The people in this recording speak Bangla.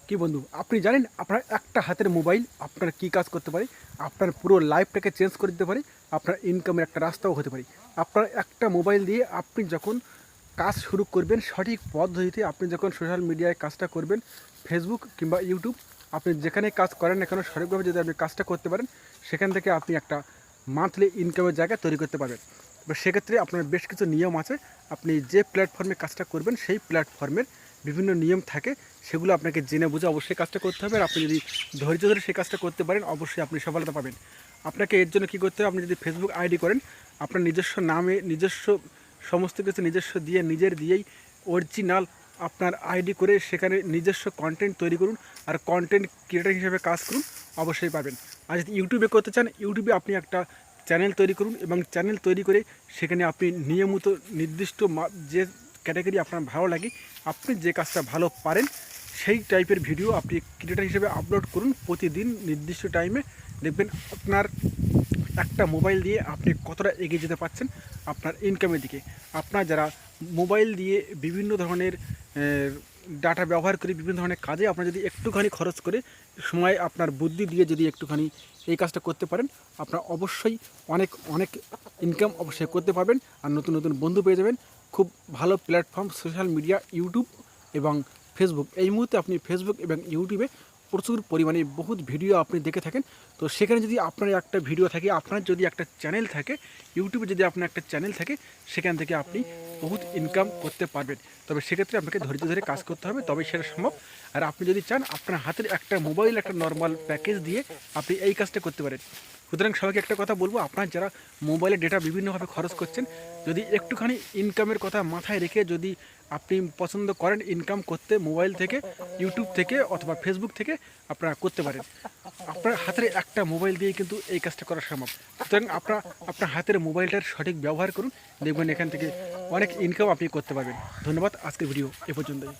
কি বন্ধু, আপনি জানেন আপনার একটা হাতের মোবাইল আপনার কি কাজ করতে পারে? আপনার পুরো লাইফটাকে চেঞ্জ করে দিতে পারে। আপনার ইনকামের একটা রাস্তাও হতে পারে। আপনার একটা মোবাইল দিয়ে আপনি যখন কাজ শুরু করবেন সঠিক পদ্ধতিতে, আপনি যখন সোশ্যাল মিডিয়ায় কাজটা করবেন, ফেসবুক কিংবা ইউটিউব, আপনি যেখানে কাজ করেন না কেন সঠিকভাবে যদি আপনি কাজটা করতে পারেন, সেখান থেকে আপনি একটা মান্থলি ইনকামের জায়গা তৈরি করতে পারবেন। এবার সেক্ষেত্রে আপনার বেশ কিছু নিয়ম আছে। আপনি যে প্ল্যাটফর্মে কাজটা করবেন সেই প্ল্যাটফর্মের বিভিন্ন নিয়ম থাকে, সেগুলো আপনাকে জেনে বুঝে অবশ্যই কাজটা করতে হবে। আর আপনি যদি ধৈর্য ধরে সেই কাজটা করতে পারেন, অবশ্যই আপনি সফলতা পাবেন। আপনাকে এর জন্য কী করতে হবে? আপনি যদি ফেসবুক আইডি করেন, আপনার নিজস্ব নামে নিজস্ব সমস্ত কিছু নিজস্ব দিয়ে নিজের দিয়েই অরিজিনাল আপনার আইডি করে সেখানে নিজস্ব কন্টেন্ট তৈরি করুন। আর কন্টেন্ট ক্রিয়েটার হিসেবে কাজ করুন, অবশ্যই পাবেন। আর যদি ইউটিউবে করতে চান, ইউটিউবে আপনি একটা চ্যানেল তৈরি করুন এবং চ্যানেল তৈরি করে সেখানে আপনি নিয়মিত নির্দিষ্ট যে ক্যাটাগরি আপনার ভালো লাগে, আপনি যে কাজটা ভালো পারেন সেই টাইপের ভিডিও আপনি ক্রিয়েটার হিসেবে আপলোড করুন প্রতিদিন নির্দিষ্ট টাইমে। দেখবেন আপনার একটা মোবাইল দিয়ে আপনি কতটা এগিয়ে যেতে পারছেন আপনার ইনকামের দিকে। আপনার যারা মোবাইল দিয়ে বিভিন্ন ধরনের ডাটা ব্যবহার করে বিভিন্ন ধরনের কাজে আপনার যদি একটুখানি খরচ করে সময় আপনার বুদ্ধি দিয়ে যদি একটুখানি এই কাজটা করতে পারেন, আপনার অবশ্যই অনেক অনেক ইনকাম অবশ্যই করতে পারবেন। আর নতুন নতুন বন্ধু পেয়ে যাবেন। খুব ভালো প্ল্যাটফর্ম সোশ্যাল মিডিয়া ইউটিউব এবং ফেসবুক। এই মুহূর্তে আপনি ফেসবুক এবং ইউটিউবে প্রচুর পরিমাণে বহুত ভিডিও আপনি দেখে থাকেন। তো সেখানে যদি আপনার একটা ভিডিও থাকে, আপনার যদি একটা চ্যানেল থাকে, ইউটিউবে যদি আপনার একটা চ্যানেল থাকে, সেখান থেকে আপনি বহুত ইনকাম করতে পারবেন। তবে সেক্ষেত্রে আপনাকে ধৈর্য ধরে কাজ করতে হবে, তবেই সেটা সম্ভব। আর আপনি যদি চান আপনার হাতের একটা মোবাইল একটা নর্মাল প্যাকেজ দিয়ে আপনি এই কাজটা করতে পারেন। সুতরাং সবাইকে একটা কথা বলবো, আপনার যারা মোবাইলে ডেটা বিভিন্নভাবে খরচ করছেন, যদি একটুখানি ইনকামের কথা মাথায় রেখে যদি আপনি পছন্দ করেন ইনকাম করতে মোবাইল থেকে, ইউটিউব থেকে অথবা ফেসবুক থেকে, আপনারা করতে পারেন। আপনার হাতের একটা মোবাইল দিয়ে কিন্তু এই কাজটা করা সম্ভব। সুতরাং আপনার হাতের মোবাইলটার সঠিক ব্যবহার করুন, দেখবেন এখান থেকে অনেক ইনকাম আপনি করতে পারবেন। ধন্যবাদ। আজকের ভিডিও এ পর্যন্তই।